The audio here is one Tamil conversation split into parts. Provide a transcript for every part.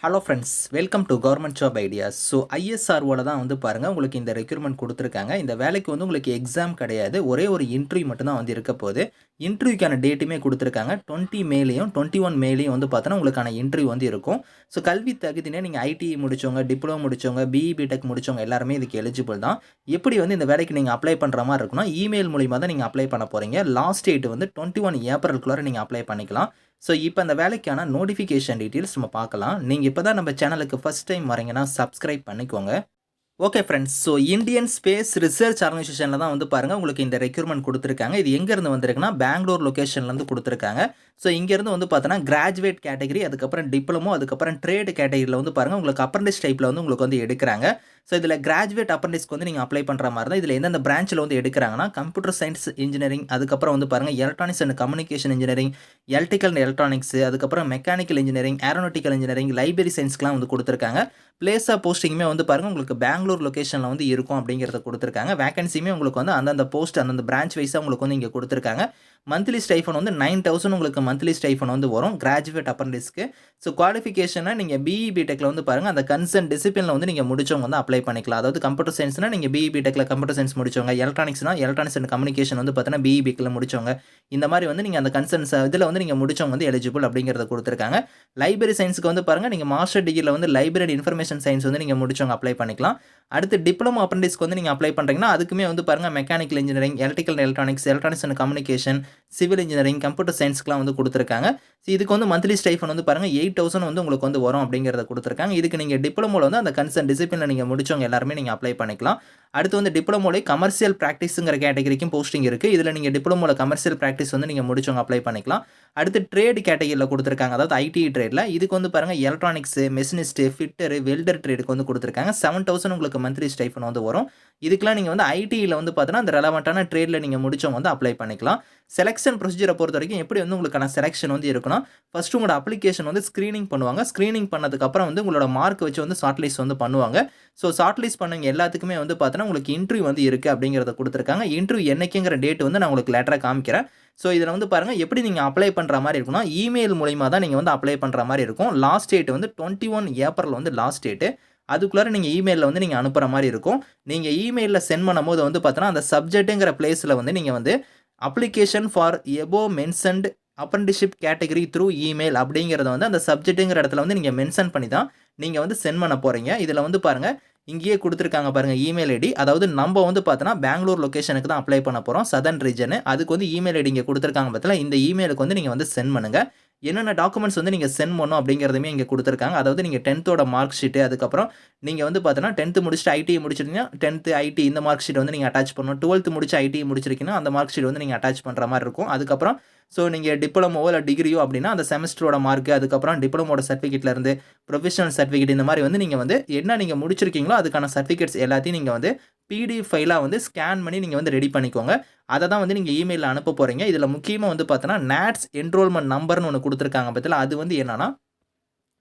Hello friends, welcome to government job ideas. So ஐஎஸ்ஆர்ஓவில் தான் வந்து பாருங்கள் உங்களுக்கு இந்த ரெக்ரூட்மெண்ட் கொடுத்துருக்காங்க. இந்த வேலைக்கு வந்து உங்களுக்கு எக்ஸாம் கிடையாது, ஒரே ஒரு இன்டர்வியூ மட்டும்தான் வந்து இருக்க போகுது. இன்டர்வியூக்கான டேட்டுமே கொடுத்துருக்காங்க. 20 மேலேயும் 21 மேலேயும் வந்து பார்த்தோன்னா உங்களுக்கான இன்டர்வியூ வந்து இருக்கும். ஸோ கல்வி தகுதினே நீங்கள் ஐடிஐ முடித்தவங்க, டிப்ளமோ முடித்தவங்க, பிஇ பிடெக் முடித்தவங்க எல்லாருமே இதுக்கு எலிஜிபிள் தான். எப்படி வந்து இந்த வேலைக்கு நீங்கள் அப்ளை பண்ணுற மாதிரி இருக்குன்னா, இமெயில் மூலிமா தான் நீங்கள் அப்ளை பண்ண போகிறீங்க. லாஸ்ட் டேட் வந்து 21 ஏப்ரலுக்குள்ளார நீங்கள் அப்ளை பண்ணிக்கலாம். ஸோ இப்போ அந்த வேலைக்கான நோட்டிஃபிகேஷன் டீட்டெயில்ஸ் நம்ம பார்க்கலாம். நீங்கள் இப்போ தான் நம்ம சேனலுக்கு ஃபஸ்ட் டைம் வரீங்கன்னா சப்ஸ்கிரைப் பண்ணிக்கோங்க. Okay friends, so Indian space research ஆர்கனைசேஷனில் தான் வந்து பாருங்கள் உங்களுக்கு இந்த ரெக்ரூட்மெண்ட் கொடுத்துருக்காங்க. இது எங்கேருந்து வந்திருக்குன்னா பெங்களூர் லொக்கேஷன்லேருந்து கொடுத்துருக்காங்க. ஸோ இங்கேருந்து வந்து பார்த்தோன்னா கிராஜுவேட் கேட்டகரி, அதுக்கப்புறம் டிப்ளமோ, அதுக்கப்புறம் ட்ரேடு கேட்டகரியில் வந்து பாருங்கள் உங்களுக்கு அப்ரண்டிஸ் டைப்பில் வந்து உங்களுக்கு வந்து எடுக்கிறாங்க. ஸோ இதில் கிராஜுவேட் அப்ரண்டிஸ்க்கு வந்து நீங்கள் அப்ளை பண்ணுற மாதிரி தான். இதில் எந்தெந்த பிரான்ச்சில் வந்து எடுக்கிறாங்கன்னா கம்ப்யூட்டர் சயின்ஸ் இன்ஜினியரிங், அதுக்கப்புறம் வந்து பாருங்கள் electronics and communication engineering, electrical and electronics, அதுக்கப்புறம் mechanical engineering, aeronautical engineering, library சயின்ஸ்க்குலாம் வந்து கொடுத்துருக்காங்க. பிளேஸ் ஆஃப் போஸ்டிங்குமே வந்து பாருங்கள் உங்களுக்கு பெங்களூர் லொக்கேஷனில் வந்து இருக்கும் அப்படிங்கிறத கொடுத்துருக்காங்க. வேகன்சியுமே உங்களுக்கு வந்து அந்தந்த போஸ்ட் அந்தந்த பிரான்ச் வைஸாக உங்களுக்கு வந்து இங்கே கொடுத்துருக்காங்க. மந்த்லி ஸ்டைஃபன் வந்து 9,000 உங்களுக்கு மந்த்லி ஸ்டைஃபன் வந்து வரும் கிராஜுவேட் அப்ரண்டிஸ்க்கு. ஸோ குவாலிஃபிகேஷனை நீங்கள் பிஇ பிடெக்கில் வந்து பாருங்கள் அந்த கன்சர்ன் டிசிப்ளினில் வந்து நீங்கள் முடிச்சவங்க வந்து அப்ளை பண்ணிக்கலாம். அதாவது கம்ப்யூட்டர் சயின்ஸ்னால் நீங்கள் பிஇ பிடெக்கில் கம்ப்யூட்டர் சயின்ஸ் முடிச்சவங்க, எலக்ட்ரானிக்ஸ் அண்ட் கம்யூனிகேஷன் வந்து பார்த்தீங்கன்னா பிஇ பிக்கில் முடிச்சவங்க, இந்த மாதிரி வந்து நீங்கள் அந்த கன்சர்ன்ஸ் இதில் வந்து நீங்கள் முடிச்சவங்க வந்து எலிஜிபிள் அப்படிங்கிறத கொடுத்துருக்காங்க. லைப்ரரி சயின்ஸுக்கு வந்து பாருங்கள் நீங்கள் மாஸ்டர் டிகிரியில் வந்து லைப்ரரி அண்ட் இன்ஃபர்மேஷன் சயின்ஸ் வந்து நீங்கள் முடிச்சவங்க அப்ளை பண்ணிக்கலாம். அடுத்து டிப்ளமோ அப்ரண்டிஸ்க்கு வந்து நீங்கள் அப்ளை பண்ணுறீங்கன்னா அதுக்குமே வந்து பாருங்கள் mechanical engineering, electrical and electronics and communication, civil engineering, computer சயின்ஸ்க்குலாம் வந்து கொடுத்துருக்காங்க. ஸோ இதுக்கு வந்து மந்த்லி ஸ்டைஃபன் வந்து பாருங்கள் 8,000 வந்து உங்களுக்கு வந்து வரும் அப்படிங்கிறத கொடுத்துருக்காங்க. இதுக்கு நீங்கள் டிப்ளமோவில் வந்து அந்த கன்சர்ன் டிசிப்ளினில் நீங்கள் முடிச்சவங்க எல்லாருமே நீங்கள் அப்ளை பண்ணிக்கலாம். அடுத்து வந்து டிப்ளமோலே கமர்ஷியல் ப்ராக்டிஸுங்கிற கேட்டகரிக்கும் போஸ்டிங் இருக்குது. இதில் நீங்கள் டிப்ளமோவில் கமர்ஷியல் ப்ராக்டிஸ் வந்து நீங்கள் முடிச்சவங்க அப்ளை பண்ணிக்கலாம். அடுத்து ட்ரேடு கேட்டகரியில் கொடுத்துருக்காங்க, அதாவது ஐடி ட்ரேடில். இதுக்கு வந்து பாருங்கள் எலக்ட்ரானிக்ஸு, மெஷினிஸ்ட்டு, ஃபிட்டரு, வெல்டர் ட்ரேடுக்கு வந்து கொடுத்துருக்காங்க. 7,000 உங்களுக்கு மந்த்லி ஸ்டைஃபன் வந்து வரும். இதுக்கெலாம் நீங்கள் வந்து ஐடியில் வந்து பார்த்தீங்கன்னா அந்த ரெலவெண்ட்டான ட்ரேடில் நீங்கள் முடிச்சவங்க வந்து அப்ளை பண்ணிக்கலாம். செலெக்ஷன் ப்ரொசீஜரை பொறுத்த வரைக்கும் எப்படி வந்து உங்களுக்கான செலெக்ஷன் வந்து இருக்குன்னா, ஃபஸ்ட்டு உங்களோட அப்ளிகேஷன் வந்து ஸ்க்ரீனிங் பண்ணுவாங்க. ஸ்க்ரீனிங் பண்ணதுக்கப்புறம் வந்து உங்களோட மார்க் வச்சு வந்து ஷார்ட் லிஸ்ட் வந்து பண்ணுவாங்க. ஸோ ஷார்ட் லிஸ்ட் பண்ணவங்க எல்லாத்துக்குமே வந்து பார்த்தீங்கன்னா உங்களுக்கு இன்டர்வியூ வந்து இருக்குது அப்படிங்கிறத கொடுத்துருக்காங்க. இன்டர்வியூ என்னைக்குங்கிற டேட் வந்து நான் உங்களுக்கு லேட்டராக காமிக்கிறேன். ஸோ இதில் வந்து பாருங்கள் எப்படி நீங்கள் அப்ளை பண்ணுற மாதிரி இருக்குன்னா, இமெயில் மூலிமா தான் நீங்கள் வந்து அப்ளை பண்ணுற மாதிரி இருக்கும். லாஸ்ட் டேட் வந்து 21 ஏப்ரல் வந்து லாஸ்ட் டேட்டு. அதுக்குள்ளார நீங்கள் இமெயிலில் வந்து நீங்கள் அனுப்புகிற மாதிரி இருக்கும். நீங்கள் இமெயிலில் சென்ட் பண்ணும்போது வந்து பார்த்தோன்னா அந்த சப்ஜெக்ட்டுங்கிற பிளேஸில் வந்து நீங்கள் வந்து application for above mentioned apprenticeship category through email அப்படிங்கிறத வந்து அந்த சப்ஜெக்ட்டுங்கிற இடத்துல வந்து நீங்கள் மென்ஷன் பண்ணி தான் நீங்கள் வந்து சென்ட் பண்ண போகிறீங்க. இதில் வந்து பாருங்கள் இங்கேயே கொடுத்துருக்காங்க பாருங்கள் இமெயில் ஐடி. அதாவது நம்ம வந்து பார்த்தோன்னா பெங்களூர் லொக்கேஷனுக்கு தான் அப்ளை பண்ண போகிறோம், சதர்ன் ரீஜனு. அதுக்கு வந்து இமெயில் ஐடி இங்கே கொடுத்துருக்காங்க பார்த்தீங்களா, இந்த இமெயிலுக்கு வந்து நீங்கள் வந்து சென்ட் பண்ணுங்கள். என்னென்ன டாக்குமெண்ட்ஸ் வந்து நீங்கள் சென்ட் பண்ணணும் அப்படிங்கிறதுமே இங்கே கொடுத்துருக்காங்க. அதாவது நீங்கள் 10th மார்க் ஷீட்டு, அதுக்கப்புறம் நீங்கள் வந்து பார்த்தோன்னா 10th முடிச்சுட்டு ஐடிஐ முடிச்சிருந்தீங்கன்னா 10th ஐடி இந்த மார்க் ஷீட் வந்து நீங்கள் அட்டாச் பண்ணணும். 12th முடிச்சு ஐடிஐ முடிச்சிருக்கீங்கன்னா அந்த மார்க் ஷீட் வந்து நீங்கள் அட்டாச் பண்ணுற மாதிரி இருக்கும். அதுக்கப்புறம் ஸோ நீங்கள் டிப்ளமோவோ இல்லை டிகிரியோ அப்படின்னா அந்த செமஸ்டரோட மார்க்கு, அதுக்கப்புறம் டிப்ளமோட சர்டிஃபிகேட்லேருந்து ப்ரொஃபஷனல் சர்டிஃபிகேட் இந்த மாதிரி வந்து நீங்கள் வந்து என்ன நீங்கள் முடிச்சிருக்கீங்களோ அதுக்கான சர்டிஃபிகேட்ஸ் எல்லாத்தையும் நீங்கள் வந்து பிடிஎஃப் ஃபைலாக வந்து ஸ்கேன் பண்ணி நீங்கள் வந்து ரெடி பண்ணிக்கோங்க. அதை தான் வந்து நீங்கள் இமெயிலில் அனுப்ப போகிறீங்க. இதில் முக்கியமாக வந்து பார்த்தோன்னா நேட்ஸ் என்ரோல்மெண்ட் நம்பர்னு ஒன்று கொடுத்துருக்காங்க பார்த்தீங்களா, அது வந்து என்னன்னா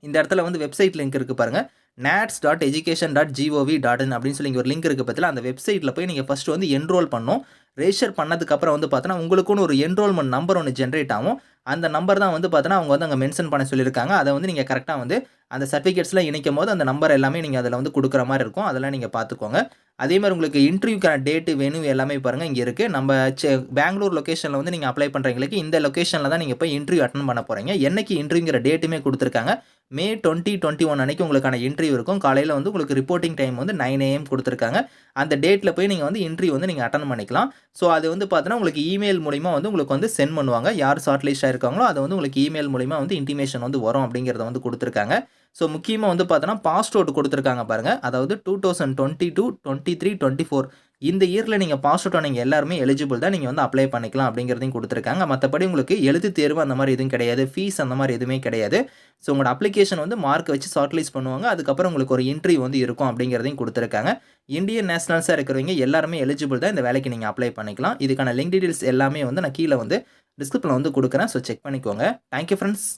இந்த இடத்துல வந்து வெப்சைட் லிங்க் இருக்குது பாருங்கள், nats.education.gov.in அப்படின்னு சொல்லி இங்கே ஒரு லிங்க் இருக்குது பார்த்தீங்களா, அந்த வெப்சைட்டில் போய் நீங்கள் ஃபஸ்ட்டு வந்து என்ரோல் பண்ணணும். ரெஜிஸ்டர் பண்ணதுக்கப்புறம் வந்து பார்த்தோன்னா உங்களுக்குன்னு ஒரு என்ரோல்மெண்ட் நம்பர் ஒன்று ஜென்ரேட் ஆகும். அந்த நம்பர் தான் வந்து பார்த்தோன்னா அவங்க வந்து அங்கே மென்ஷன் பண்ண சொல்லியிருக்காங்க. அதை வந்து நீங்கள் கரெக்டாக வந்து அந்த சர்டிஃபிகேட்ஸ்லாம் இணைக்கும் போது அந்த நம்பர் எல்லாமே நீங்கள் அதில் வந்து கொடுக்குற மாதிரி இருக்கும். அதெல்லாம் நீங்கள் பார்த்துக்கோங்க. அதே மாதிரி உங்களுக்கு இன்டர்வியூக்கான டேட்டு வேணும் எல்லாமே பாருங்கள் இங்கே இருக்குது. நம்ம பெங்களூர் லொக்கேஷனில் வந்து நீங்கள் அப்ளை பண்ணுறவங்களுக்கு இந்த லொக்கேஷனில் தான் நீங்கள் போய் இன்டர்வியூ அட்டன் பண்ண போகிறீங்க. என்னைக்கு இன்டர்வியூங்கிற டேட்டுமே கொடுத்துருக்காங்க. மே 2021 அன்னைக்கு உங்களுக்கான இன்டர்வியூ இருக்கும். காலையில் வந்து உங்களுக்கு ரிப்போர்ட்டிங் டைம் வந்து 9 AM கொடுத்துருக்காங்க. அந்த டேட்டில் போய் நீங்கள் வந்து இன்டர்வியூ வந்து நீங்கள் அட்டன் பண்ணிக்கலாம். ஸோ அது வந்து பார்த்தோன்னா உங்களுக்கு இமெயில் மூலிமா வந்து உங்களுக்கு வந்து சென்ட் பண்ணுவாங்க. யார் ஷார்ட் லிஸ்ட் ஆயிருக்காங்களோ அதை வந்து உங்களுக்கு இமெயில் மூலிமா வந்து இன்டிமேஷன் வந்து வரும் அப்படிங்கிறத வந்து கொடுத்துருக்காங்க. ஸோ முக்கியமாக வந்து பார்த்தோன்னா பாஸ் அவுட் கொடுத்துருக்காங்க பாருங்கள். அதாவது 2022, 23, 24 இந்த இயரில் நீங்கள் பாஸ் அவுட் ஆனீங்க எல்லாருமே எலிஜிபிள் தான், நீங்கள் வந்து அப்ளை பண்ணிக்கலாம் அப்படிங்கிறதையும் கொடுத்துருக்காங்க. மற்றபடி உங்களுக்கு எழுத்து தேர்வு அந்த மாதிரி எதுவும் கிடையாது, ஃபீஸ் அந்த மாதிரி எதுவுமே கிடையாது. ஸோ உங்களோட அப்ளிகேஷன் வந்து மார்க் வச்சு ஷார்ட் லிஸ்ட் பண்ணுவாங்க. அதுக்கப்புறம் உங்களுக்கு ஒரு இன்டர்வியூ வந்து இருக்கும் அப்படிங்கிறதையும் கொடுத்துருக்காங்க. இந்தியன் நேஷனல்ஸாக இருக்கிறவங்க எல்லாருமே எலிஜிபிள் தான், இந்த வேலைக்கு நீங்கள் அப்ளை பண்ணிக்கலாம். இதுக்கான லிங்க் டீடைல்ஸ் எல்லாமே வந்து நான் கீழே வந்து டிஸ்கிரிப்ஷனில் வந்து கொடுக்குறேன். ஸோ செக் பண்ணிக்கோங்க. Thank you friends.